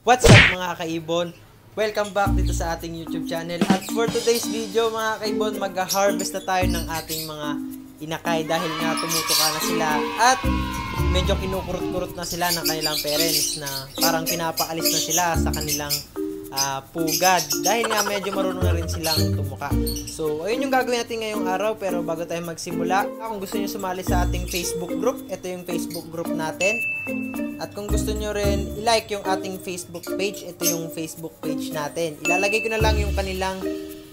What's up mga kaibon? Welcome back dito sa ating YouTube channel. At for today's video mga kaibon, mag-harvest na tayo ng ating mga inakay dahil nga tumutuka na sila at medyo kinukurot-kurot na sila ng kanilang parents na parang pinapaalis na sila sa kanilang pugad dahil nga medyo marunong na rin silang tumuka. So ayun yung gagawin natin ngayong araw, pero bago tayo magsimula, kung gusto niyo sumali sa ating Facebook group, ito yung Facebook group natin. At kung gusto nyo rin i-like yung ating Facebook page, ito yung Facebook page natin. Ilalagay ko na lang yung kanilang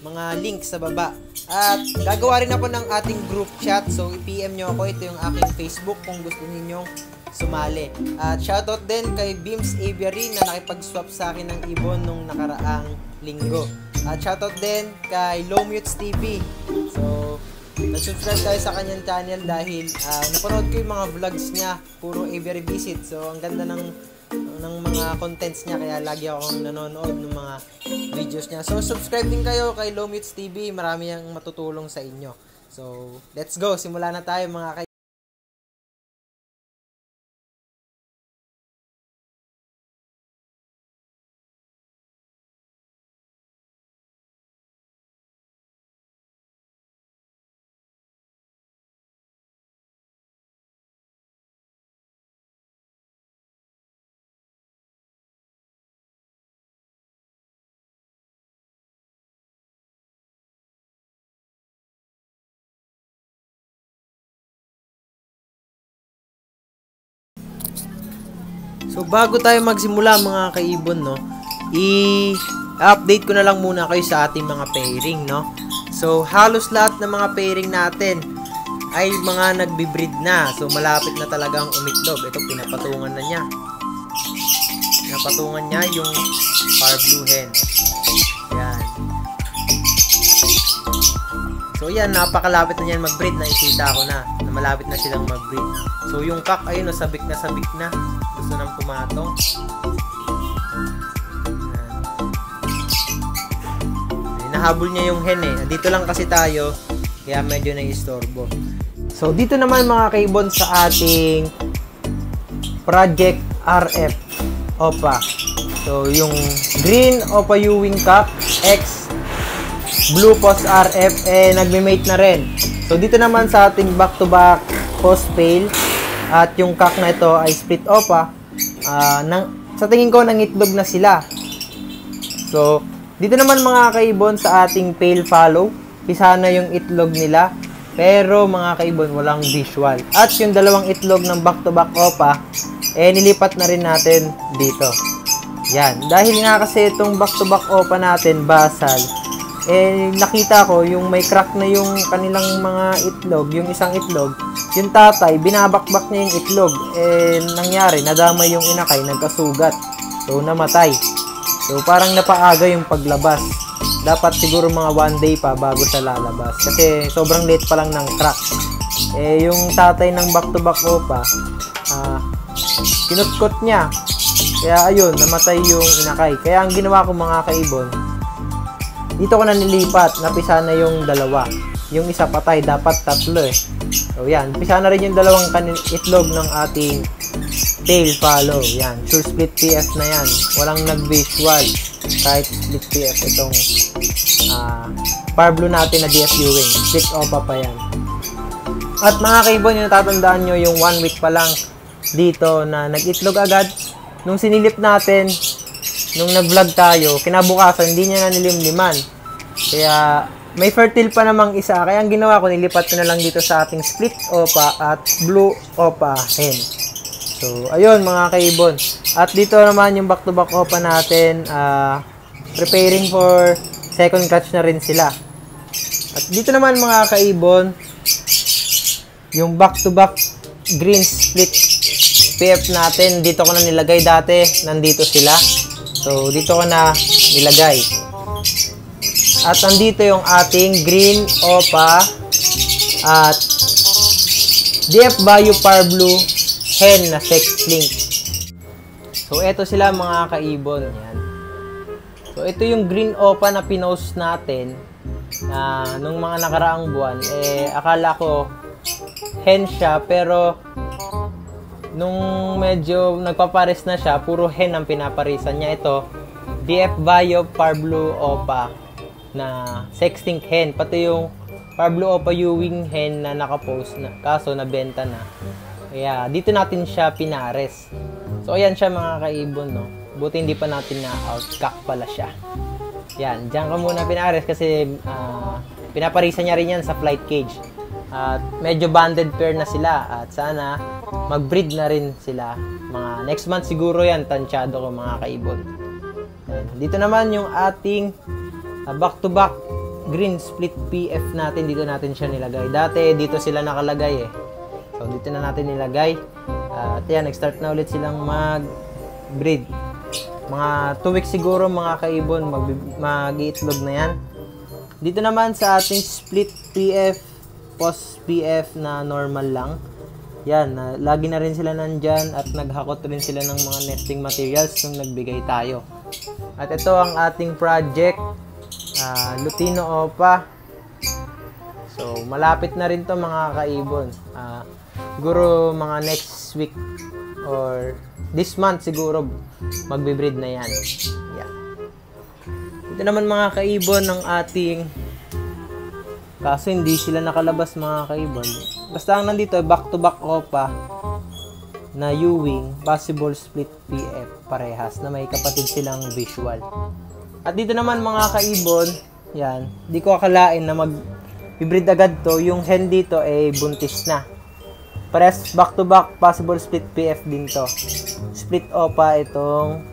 mga link sa baba. At gagawa rin ako ng ating group chat, so i-PM nyo ako. Ito yung aking Facebook kung gusto ninyong sumali. At shoutout din kay Beams Aviary na nakipag-swap sa akin ng ibon nung nakaraang linggo. At shoutout din kay Lowmutes TV. So nag-subscribe tayo sa kanyang channel dahil napanood ko yung mga vlogs niya, puro aviary visit. So ang ganda ng mga contents niya, kaya lagi akong nanonood ng mga videos niya. So subscribe din kayo kay Lowmutes TV, marami yang matutulong sa inyo. So let's go, simula na tayo mga So bago tayo magsimula mga kaibon, no, i-update ko na lang muna kayo sa ating mga pairing, no. So halos lahat ng mga pairing natin ay mga nagbi-breed na. So malapit na talagang umitlog. Ito pinapatungan na niya. Pinapatungan niya yung Par Blue Hen. Yan. So yan, napakalapit na niyan mag-breed. Nakikita ko na malapit na silang mag-breed. So yung cock ayun, sabik na. Gusto nang pumatong. Nahabol niya yung hen eh. Dito lang kasi tayo, kaya medyo nai-istorbo. So dito naman mga kaibon sa ating Project RF Opa. So yung Green Opa Ewing Cock X Blue Post RF nagme-mate na rin. So dito naman sa ating back-to-back post pail, at yung cock na ito ay split opa. Sa tingin ko nangitlog na sila. So dito naman mga kaibon sa ating pail follow, pisa na yung itlog nila, pero mga kaibon walang visual. At yung dalawang itlog ng back-to-back opa nilipat na rin natin dito. Yan, dahil nga kasi itong back-to-back opa natin basal, nakita ko yung may crack na yung kanilang mga itlog, yung isang itlog, yung tatay binabakbak niya yung itlog, nangyari nadamay yung inakay, nagkasugat, so namatay. So parang napaaga yung paglabas, dapat siguro mga 1 day pa bago siya lalabas kasi sobrang late pa lang ng crack. Yung tatay ng back-to-back opa, kinutkot niya, kaya ayun, namatay yung inakay. Kaya ang ginawa ko mga kaibon, dito ko na nilipat, napisa na yung dalawa. Yung isa patay, dapat tatlo eh. So yan, pisa na rin yung dalawang itlog ng ating tail follow. Yan, sure split PF na yan. Walang nag-visual kahit split PF itong Par Blue natin na DS Ewing. Split opa pa yan. At mga kaibon, yung natatandaan nyo yung 1 week pa lang dito na nag-itlog agad. Nung sinilip natin, nung nag-vlog tayo, kinabukasan, hindi niya na nilimliman. Kaya may fertile pa namang isa. Kaya ang ginawa ko, nilipat ko na lang dito sa ating split opa at blue opa hen. So, ayun mga kaibon. At dito naman yung back-to-back opa natin, preparing for second clutch na rin sila. At dito naman mga kaibon, yung back-to-back green split PF natin, dito ko na nilagay dati, nandito sila. So, dito ko na nilagay. At nandito yung ating green opa at DF Bayou Par Blue hen na sex link. So, eto sila mga kaibon. Yan. So, ito yung green opa na pinost natin nung mga nakaraang buwan. Akala ko hen siya, pero nung medyo nagpapares na siya, puro hen ang pinaparisan niya. Ito, DF Bio Parblu Opa na sexting hen. Pati yung Parblu Opa Ewing hen na nakapost na, kaso nabenta na. Kaya dito natin siya pinares. So ayan siya mga kaibon, no. Buti hindi pa natin na outcock pala siya. Yan, diyan ka muna pinares kasi pinaparisan niya rin yan sa flight cage. At medyo banded pair na sila at sana mag-breed na rin sila. Mga next month siguro yan, tansyado ko mga kaibon. Yan. Dito naman yung ating back-to-back green split PF natin. Dito natin siya nilagay. Dati dito sila nakalagay eh. So dito na natin nilagay. At yan, nag-start na ulit silang mag-breed. Mga 2 weeks siguro mga kaibon, mag-iitlog na yan. Dito naman sa ating split PF, post PF na normal lang. Yan, lagi na rin sila nandyan at naghakot rin sila ng mga nesting materials nung nagbigay tayo. At ito ang ating project, Lutino Opa. So, malapit na rin to mga kaibon. Siguro mga next week or this month siguro magbe-breed na yan. Yeah. Ito naman mga kaibon ng ating, kaso hindi sila nakalabas mga kaibon. Basta ang nandito back-to-back Opa na Ewing, possible split PF parehas na may kapatid silang visual. At dito naman mga kaibon, yan, di ko akalain na mag-breed agad to. Yung hen dito ay buntis na. Parehas back-to-back possible split PF din to. Split Opa itong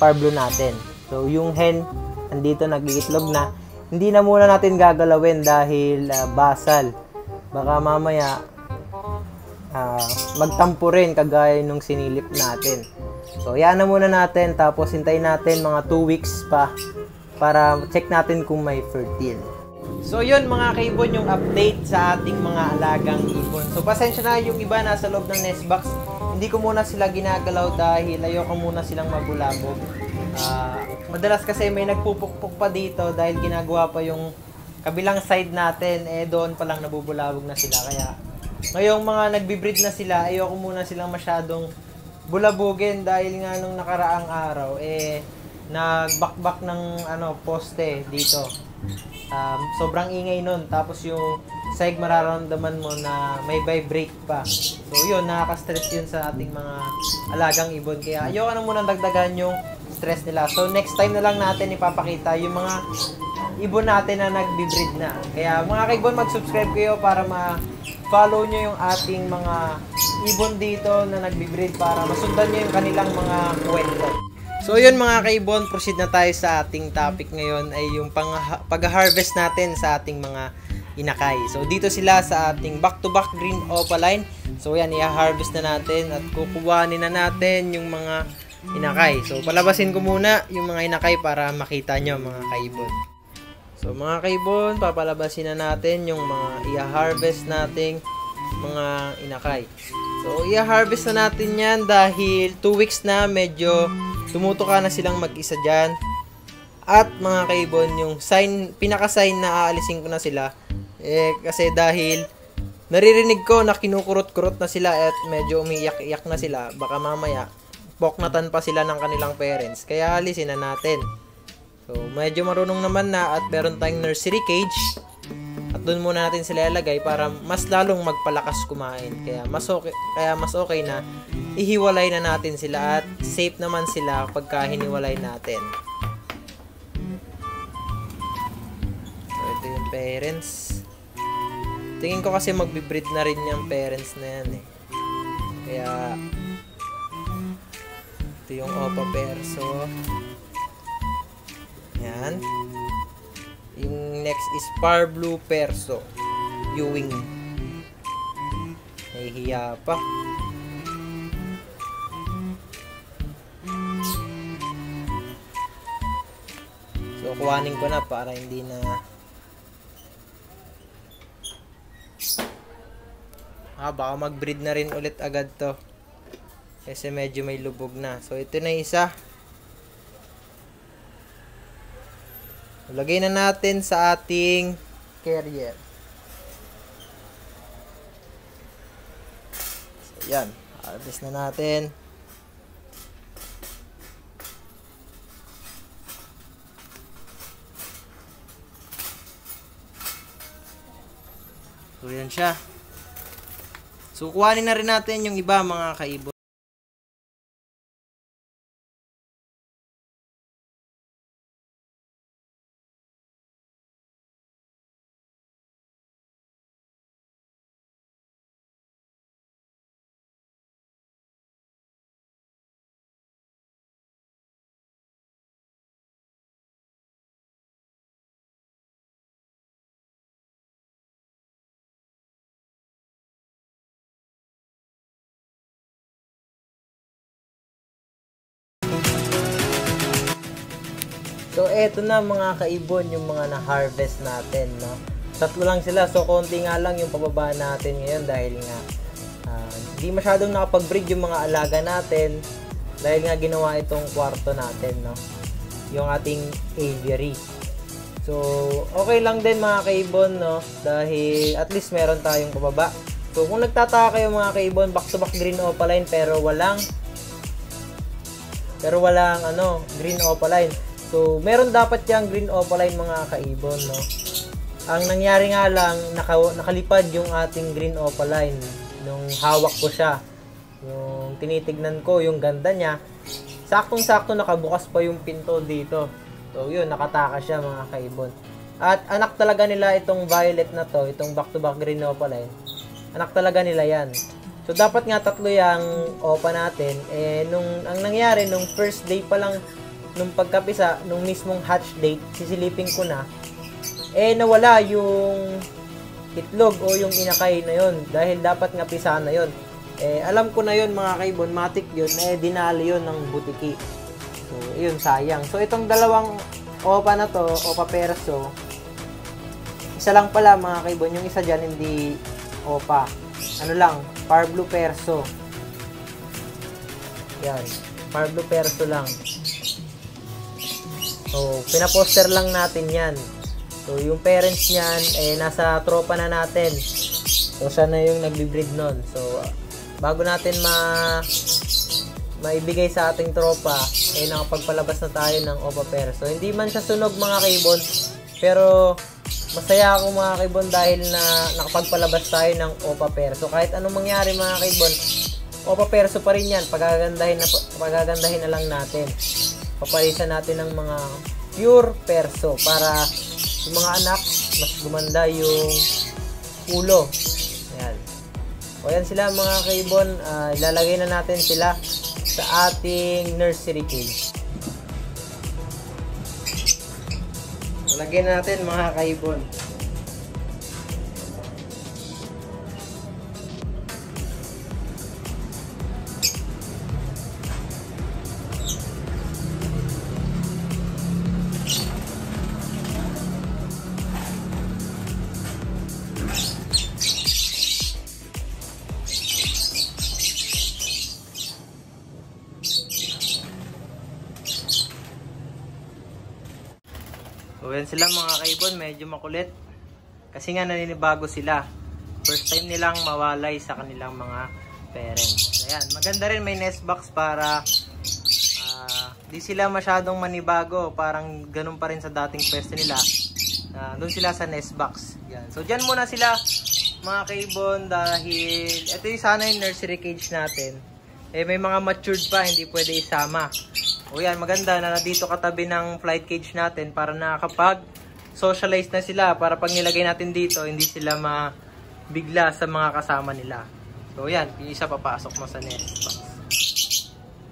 Parblu natin. So yung hen andito nag-iitlog na. Hindi na muna natin gagalawin dahil basal. Baka mamaya magtampo rin kagaya nung sinilip natin. So yan na muna natin, tapos hintayin natin mga 2 weeks pa para check natin kung may fertile. So yun mga kaibon, yung update sa ating mga alagang ibon. So pasensya na yung iba nasa loob ng nest box. Hindi ko muna sila ginagalaw dahil ayoko muna silang magulabog. Madalas kasi may nagpupukpuk pa dito dahil ginagawa pa yung kabilang side natin, doon pa lang nabubulabog na sila. Kaya ngayong mga nagbi-breed na sila, ayoko muna silang masyadong bulabugin dahil nga nung nakaraang araw nagbakbak ng poste dito. Sobrang ingay nun, tapos yung sahig mararamdaman mo na may vibrate pa. So yun, nakaka-stress yun sa ating mga alagang ibon, kaya ayoko na muna dagdagan yung stress nila. So next time na lang natin ipapakita yung mga ibon natin na nagbi-breed na. Kaya mga kaibon, mag-subscribe kayo para ma-follow nyo yung ating mga ibon dito na nagbi-breed para masundan nyo yung kanilang mga kwento. So yun mga kaibon, proceed na tayo sa ating topic ngayon, ay yung pag-harvest natin sa ating mga inakay. So dito sila sa ating back-to-back green opaline. So yan, i-harvest na natin at kukuhanin na natin yung mga inakay. So palabasin ko muna yung mga inakay para makita nyo mga kaibon. So mga kaibon, papalabasin na natin yung mga i-harvest nating mga inakay. So i-harvest na natin yan dahil 2 weeks na, medyo tumutuka na silang mag-isa dyan. At mga kaibon, yung pinaka-sign na aalisin ko na sila, kasi dahil naririnig ko na kinukurot-kurot na sila at medyo umiiyak-iyak na sila, baka mamaya poknatan pa sila ng kanilang parents, kaya alisin na natin. So medyo marunong naman na at meron tayong nursery cage, at doon muna natin sila ilagay para mas lalong magpalakas kumain. Kaya mas okay na ihiwalay na natin sila at safe naman sila pagka hiniwalay natin. So ito yung parents. Tingin ko kasi magbi-breed na rin yung parents na yan eh. Kaya ito yung Opa Perso. Yan. Yung next is Parblu Perso Ewing. Nahihiya pa. So kuhanin ko na para hindi na baka mag-breed na rin ulit agad to kasi medyo may lubog na. So ito na isa. Lagay na natin sa ating carrier. So yan, Harvest na natin. So, yan siya. So, kuhanin na rin natin yung iba mga kaibon. So, eto na mga kaibon yung mga na-harvest natin, no? Tatlo lang sila. So, konti nga lang yung pababa natin ngayon dahil nga hindi masyadong nakapag-breed yung mga alaga natin dahil nga ginawa itong kwarto natin, no? Yung ating aviary. So, okay lang din mga kaibon, no? Dahil at least meron tayong pababa. So, kung nagtataka kayo mga kaibon, back-to-back green opaline pero walang green opaline. So, meron dapat yung green opaline mga kaibon, no? Ang nangyari nga lang, nakalipad yung ating green opaline nung hawak ko siya. Yung tinitignan ko, yung ganda niya, saktong-sakto nakabukas pa yung pinto dito. So, yun, nakatakas siya mga kaibon. At anak talaga nila itong violet na to, itong back-to-back green opaline. Anak talaga nila yan. So, dapat nga tatlo yung opa natin. Ang nangyari, nung first day pa lang, nung pagkapisa, nung mismong hatch date, sisilipin ko na, nawala yung itlog o yung inakay na yon dahil dapat nga pisa na yon. Alam ko na yon mga kaibon, matik yun, dinali yon ng butiki. So, yun, sayang. So, itong dalawang opa na to, opa perso, isa lang pala mga kaibon, yung isa dyan hindi opa. Ano lang, Far Blue Perso. Yan, Far Blue Perso lang. So, pinaposter lang natin yan. So, yung parents niyan, nasa tropa na natin. So, siya na yung nagbi-breed nun. So, bago natin maibigay sa ating tropa, nakapagpalabas na tayo ng opa perso. Hindi man siya sunog mga kaibon, pero masaya ako mga kaibon dahil na nakapagpalabas tayo ng opa perso. Kahit anong mangyari mga kaibon, opa perso pa rin yan. Pagagandahin na lang natin. Papalisan natin ng mga pure perso para yung mga anak mas gumanda yung ulo. Ayan. O yan sila mga kaibon, ilalagay na natin sila sa ating nursery cage. Lagyan natin mga kaibon. So, yan sila mga kaibon, medyo makulit. Kasi nga naninibago sila. First time nilang mawalay sa kanilang mga parents. Ayan, maganda rin may nest box para di sila masyadong manibago. Parang ganun pa rin sa dating pwesto nila. Doon sila sa nest box. Yan. So, dyan muna sila mga kaibon dahil ito yung sana yung nursery cage natin. May mga matured pa, hindi pwede isama. O yan, maganda na dito katabi ng flight cage natin para nakakapag-socialize na sila. Para pag nilagay natin dito, hindi sila mabigla sa mga kasama nila. So yan, yung isa papasok mo sa nest box.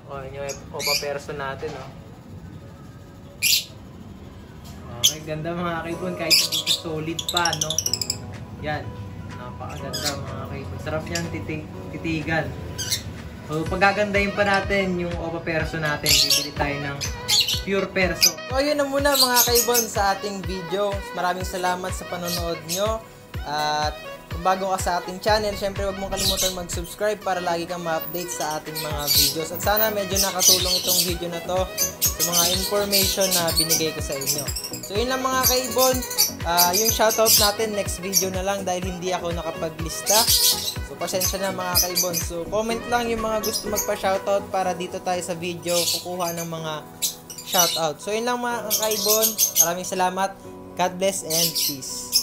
O, yun yung opa perso natin, o. Okay, ganda mga kaibon, kahit dito solid pa, no? Yan, napakaganda mga kaibon. Sarap niyan titigan. So, pagagandahin pa natin yung opa perso natin. Bibili tayo ng pure perso. So, yun na muna mga kaibon sa ating video. Maraming salamat sa panonood nyo. At kung bago ka sa ating channel, syempre huwag mong kalimutan mag-subscribe para lagi kang ma-update sa ating mga videos. At sana medyo nakatulong itong video na to sa mga information na binigay ko sa inyo. So, yun lang mga kaibon. Yung shoutout natin next video na lang dahil hindi ako nakapaglista. So, pasensya na mga kaibon. So, comment lang yung mga gusto magpa-shoutout para dito tayo sa video kukuha ng mga shoutout. So, yun lang mga kaibon. Maraming salamat. God bless and peace.